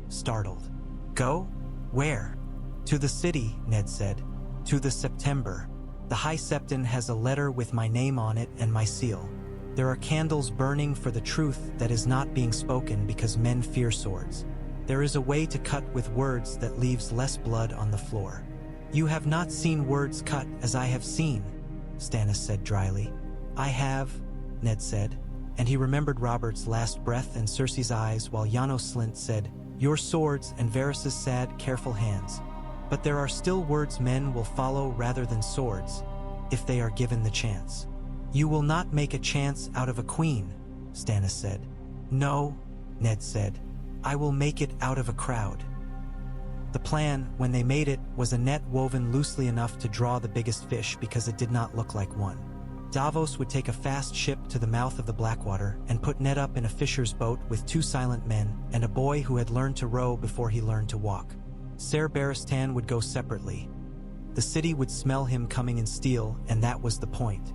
startled. "Go? Where?" "To the city," Ned said. "To the September." The High Septon has a letter with my name on it and my seal. There are candles burning for the truth that is not being spoken because men fear swords. There is a way to cut with words that leaves less blood on the floor. You have not seen words cut as I have seen, Stannis said dryly. I have, Ned said, and he remembered Robert's last breath and Cersei's eyes while Janos Slynt said, your swords and Varys's sad, careful hands. But there are still words men will follow rather than swords, if they are given the chance. You will not make a chance out of a queen, Stannis said. No, Ned said. I will make it out of a crowd. The plan, when they made it, was a net woven loosely enough to draw the biggest fish because it did not look like one. Davos would take a fast ship to the mouth of the Blackwater and put Ned up in a fisher's boat with 2 silent men and a boy who had learned to row before he learned to walk. Ser Barristan would go separately. The city would smell him coming in steel, and that was the point.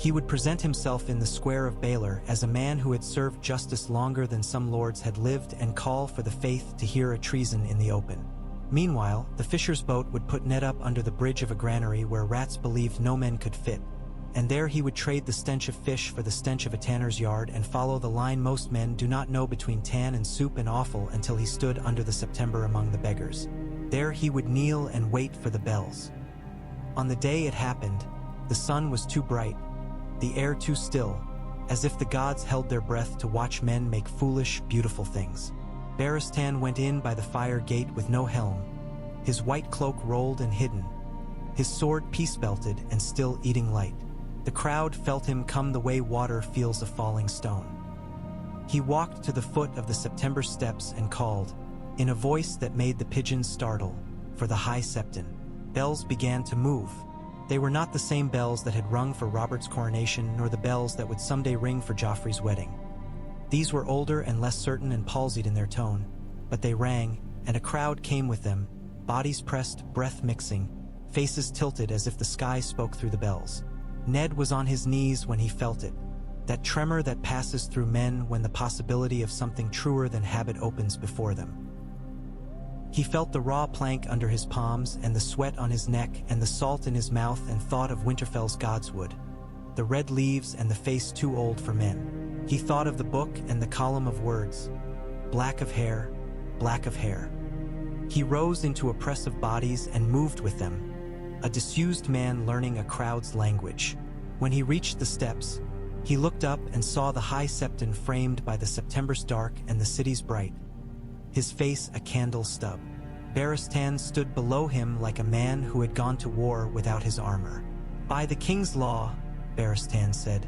He would present himself in the square of Baelor as a man who had served justice longer than some lords had lived and call for the faith to hear a treason in the open. Meanwhile, the fisher's boat would put Ned up under the bridge of a granary where rats believed no men could fit, and there he would trade the stench of fish for the stench of a tanner's yard and follow the line most men do not know between tan and soup and offal until he stood under the September among the beggars. There he would kneel and wait for the bells. On the day it happened, the sun was too bright, the air too still, as if the gods held their breath to watch men make foolish, beautiful things. Barristan went in by the fire gate with no helm, his white cloak rolled and hidden, his sword peace-belted and still eating light. The crowd felt him come the way water feels a falling stone. He walked to the foot of the September steps and called, in a voice that made the pigeons startle, for the High Septon. Bells began to move. They were not the same bells that had rung for Robert's coronation nor the bells that would someday ring for Joffrey's wedding. These were older and less certain and palsied in their tone, but they rang, and a crowd came with them, bodies pressed, breath mixing, faces tilted as if the sky spoke through the bells. Ned was on his knees when he felt it, that tremor that passes through men when the possibility of something truer than habit opens before them. He felt the raw plank under his palms and the sweat on his neck and the salt in his mouth and thought of Winterfell's godswood, the red leaves and the face too old for men. He thought of the book and the column of words, black of hair, black of hair. He rose into a press of bodies and moved with them, a disused man learning a crowd's language. When he reached the steps, he looked up and saw the High Septon framed by the September's dark and the city's bright, his face a candle stub. Barristan stood below him like a man who had gone to war without his armor. By the king's law, Barristan said,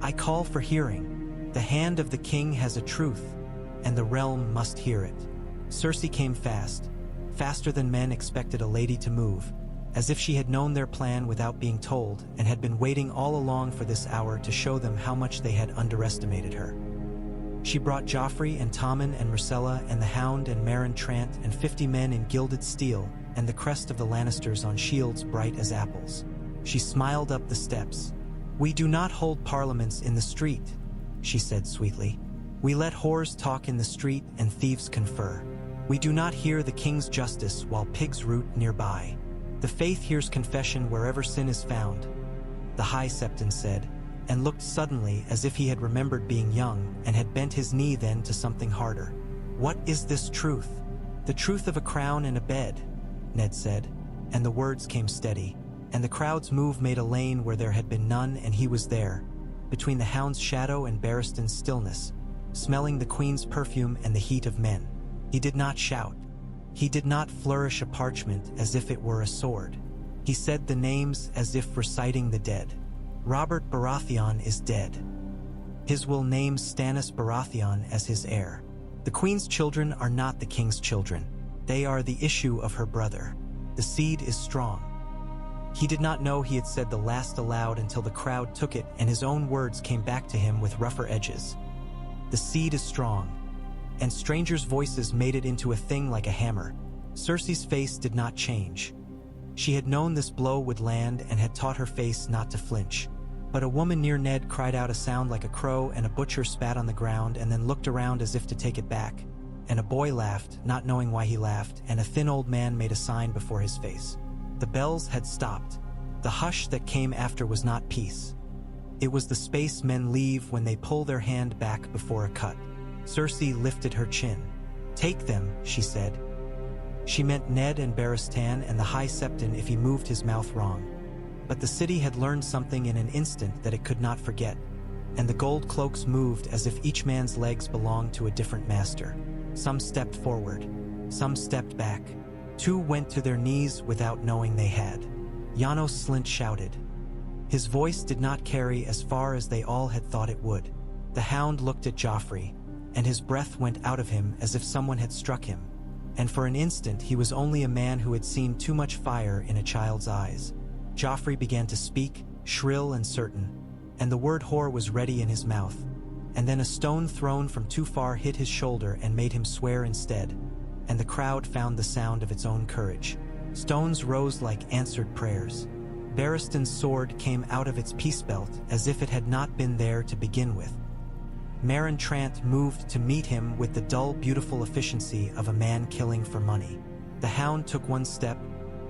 I call for hearing. The hand of the king has a truth, and the realm must hear it. Cersei came fast, faster than men expected a lady to move, as if she had known their plan without being told and had been waiting all along for this hour to show them how much they had underestimated her. She brought Joffrey and Tommen and Myrcella and the Hound and Meryn Trant and 50 men in gilded steel and the crest of the Lannisters on shields bright as apples. She smiled up the steps. We do not hold parliaments in the street, she said sweetly. We let whores talk in the street and thieves confer. We do not hear the king's justice while pigs root nearby. The faith hears confession wherever sin is found, the High Septon said, and looked suddenly as if he had remembered being young and had bent his knee then to something harder. What is this truth? The truth of a crown and a bed, Ned said, and the words came steady, and the crowd's move made a lane where there had been none, and he was there, between the Hound's shadow and Barristan's stillness, smelling the Queen's perfume and the heat of men. He did not shout. He did not flourish a parchment as if it were a sword. He said the names as if reciting the dead. Robert Baratheon is dead. His will name Stannis Baratheon as his heir. The Queen's children are not the King's children. They are the issue of her brother. The seed is strong. He did not know he had said the last aloud until the crowd took it and his own words came back to him with rougher edges. The seed is strong. And strangers' voices made it into a thing like a hammer. Cersei's face did not change. She had known this blow would land and had taught her face not to flinch. But a woman near Ned cried out a sound like a crow, and a butcher spat on the ground and then looked around as if to take it back. And a boy laughed, not knowing why he laughed, and a thin old man made a sign before his face. The bells had stopped. The hush that came after was not peace. It was the space men leave when they pull their hand back before a cut. Cersei lifted her chin. "Take them," she said. She meant Ned and Barristan and the High Septon if he moved his mouth wrong. But the city had learned something in an instant that it could not forget, and the gold cloaks moved as if each man's legs belonged to a different master. Some stepped forward, some stepped back. 2 went to their knees without knowing they had. Janos Slint shouted. His voice did not carry as far as they all had thought it would. The Hound looked at Joffrey, and his breath went out of him as if someone had struck him. And for an instant he was only a man who had seen too much fire in a child's eyes. Joffrey began to speak, shrill and certain, and the word whore was ready in his mouth. And then a stone thrown from too far hit his shoulder and made him swear instead, and the crowd found the sound of its own courage. Stones rose like answered prayers. Barristan's sword came out of its peace belt as if it had not been there to begin with. Meryn Trant moved to meet him with the dull, beautiful efficiency of a man killing for money. The Hound took 1 step,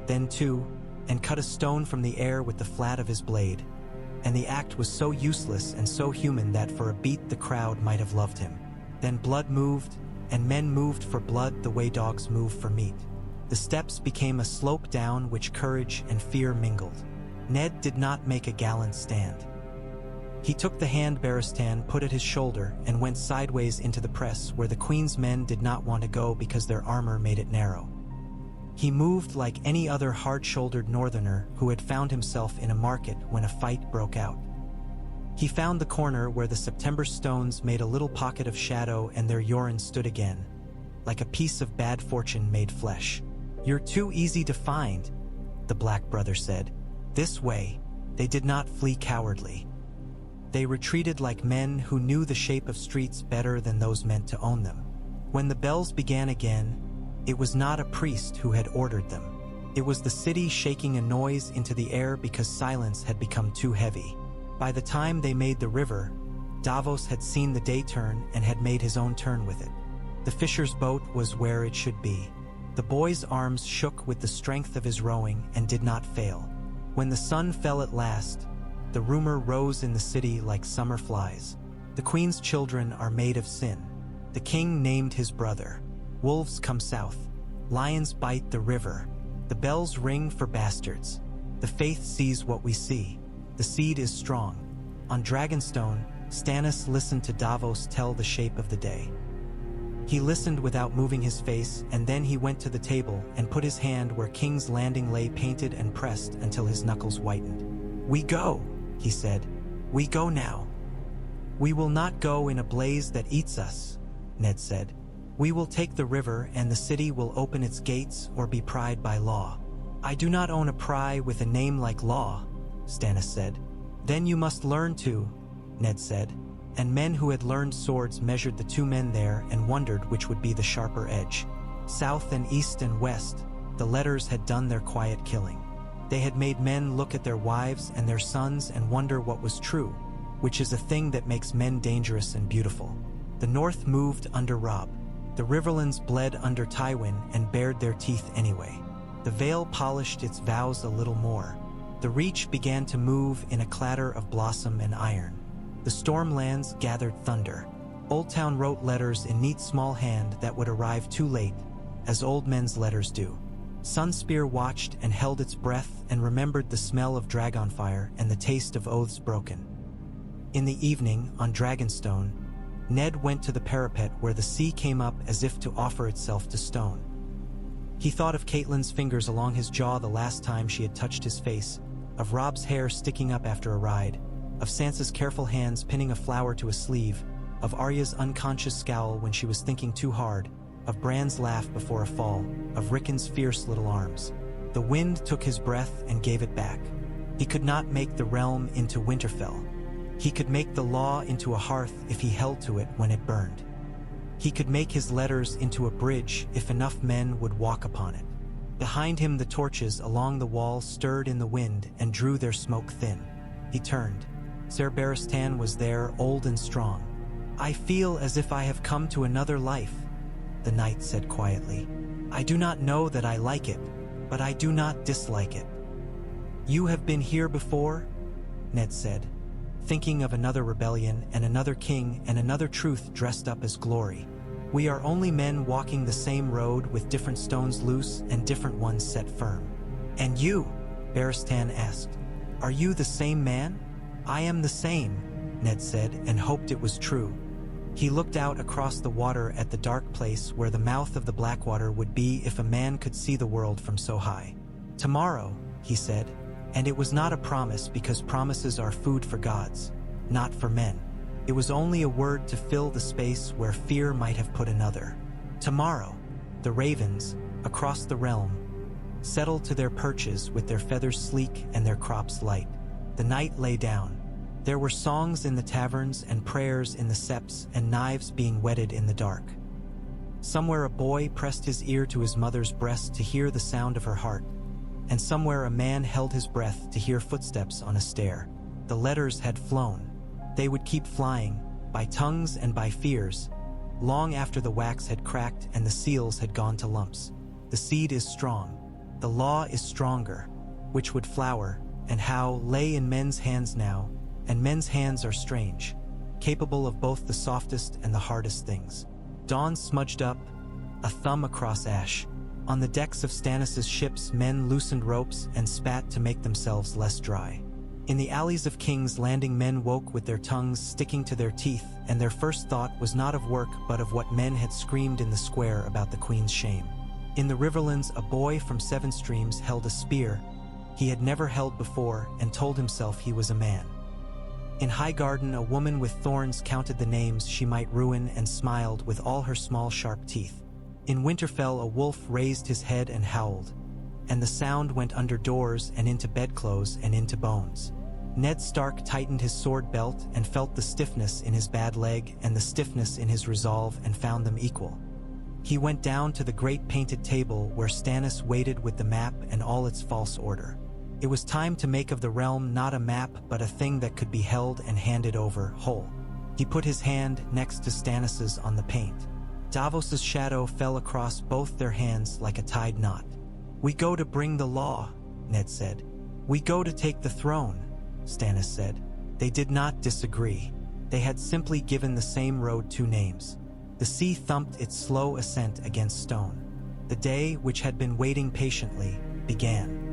then 2, and cut a stone from the air with the flat of his blade. And the act was so useless and so human that for a beat the crowd might have loved him. Then blood moved, and men moved for blood the way dogs move for meat. The steps became a slope down which courage and fear mingled. Ned did not make a gallant stand. He took the hand Barristan put at his shoulder and went sideways into the press where the Queen's men did not want to go because their armor made it narrow. He moved like any other hard-shouldered northerner who had found himself in a market when a fight broke out. He found the corner where the September stones made a little pocket of shadow and their Yoren stood again, like a piece of bad fortune made flesh. "You're too easy to find," the Black Brother said. "This way." They did not flee cowardly. They retreated like men who knew the shape of streets better than those meant to own them. When the bells began again, it was not a priest who had ordered them. It was the city shaking a noise into the air because silence had become too heavy. By the time they made the river, Davos had seen the day turn and had made his own turn with it. The fisher's boat was where it should be. The boy's arms shook with the strength of his rowing and did not fail. When the sun fell at last, the rumor rose in the city like summer flies. The Queen's children are made of sin. The king named his brother. Wolves come south. Lions bite the river. The bells ring for bastards. The faith sees what we see. The seed is strong. On Dragonstone, Stannis listened to Davos tell the shape of the day. He listened without moving his face, and then he went to the table and put his hand where King's Landing lay painted and pressed until his knuckles whitened. "We go," he said. "We go now." "We will not go in a blaze that eats us," Ned said. "We will take the river and the city will open its gates or be pried by law." "I do not own a pry with a name like Law," Stannis said. "Then you must learn to," Ned said. And men who had learned swords measured the 2 men there and wondered which would be the sharper edge. South and east and west, the letters had done their quiet killing. They had made men look at their wives and their sons and wonder what was true, which is a thing that makes men dangerous and beautiful. The north moved under Robb. The Riverlands bled under Tywin and bared their teeth anyway. The Vale polished its vows a little more. The Reach began to move in a clatter of blossom and iron. The Stormlands gathered thunder. Oldtown wrote letters in neat small hand that would arrive too late, as old men's letters do. Sunspear watched and held its breath and remembered the smell of dragonfire and the taste of oaths broken. In the evening, on Dragonstone, Ned went to the parapet where the sea came up as if to offer itself to stone. He thought of Catelyn's fingers along his jaw the last time she had touched his face, of Robb's hair sticking up after a ride, of Sansa's careful hands pinning a flower to a sleeve, of Arya's unconscious scowl when she was thinking too hard, of Bran's laugh before a fall, of Rickon's fierce little arms. The wind took his breath and gave it back. He could not make the realm into Winterfell. He could make the law into a hearth if he held to it when it burned. He could make his letters into a bridge if enough men would walk upon it. Behind him the torches along the wall stirred in the wind and drew their smoke thin. He turned. Ser Barristan was there, old and strong. "I feel as if I have come to another life," the knight said quietly. "I do not know that I like it, but I do not dislike it." You have been here before? Ned said, thinking of another rebellion and another king and another truth dressed up as glory. We are only men walking the same road with different stones loose and different ones set firm. And you? Barristan asked. Are you the same man? I am the same, Ned said, and hoped it was true. He looked out across the water at the dark place where the mouth of the Blackwater would be if a man could see the world from so high. Tomorrow, he said, and it was not a promise because promises are food for gods, not for men. It was only a word to fill the space where fear might have put another. Tomorrow, the ravens, across the realm, settled to their perches with their feathers sleek and their crops light. The night lay down. There were songs in the taverns and prayers in the septs and knives being whetted in the dark. Somewhere a boy pressed his ear to his mother's breast to hear the sound of her heart, and somewhere a man held his breath to hear footsteps on a stair. The letters had flown. They would keep flying, by tongues and by fears, long after the wax had cracked and the seals had gone to lumps. The seed is strong. The law is stronger. Which would flower, and how, lay in men's hands now, and men's hands are strange, capable of both the softest and the hardest things. Dawn smudged up, a thumb across ash. On the decks of Stannis' ships, men loosened ropes and spat to make themselves less dry. In the alleys of King's Landing, men woke with their tongues sticking to their teeth, and their first thought was not of work but of what men had screamed in the square about the Queen's shame. In the Riverlands, a boy from Seven Streams held a spear he had never held before and told himself he was a man. In Highgarden, a woman with thorns counted the names she might ruin and smiled with all her small sharp teeth. In Winterfell, a wolf raised his head and howled, and the sound went under doors and into bedclothes and into bones. Ned Stark tightened his sword belt and felt the stiffness in his bad leg and the stiffness in his resolve and found them equal. He went down to the great painted table where Stannis waited with the map and all its false order. It was time to make of the realm not a map but a thing that could be held and handed over whole. He put his hand next to Stannis's on the paint. Davos's shadow fell across both their hands like a tied knot. We go to bring the law, Ned said. We go to take the throne, Stannis said. They did not disagree. They had simply given the same road two names. The sea thumped its slow ascent against stone. The day, which had been waiting patiently, began.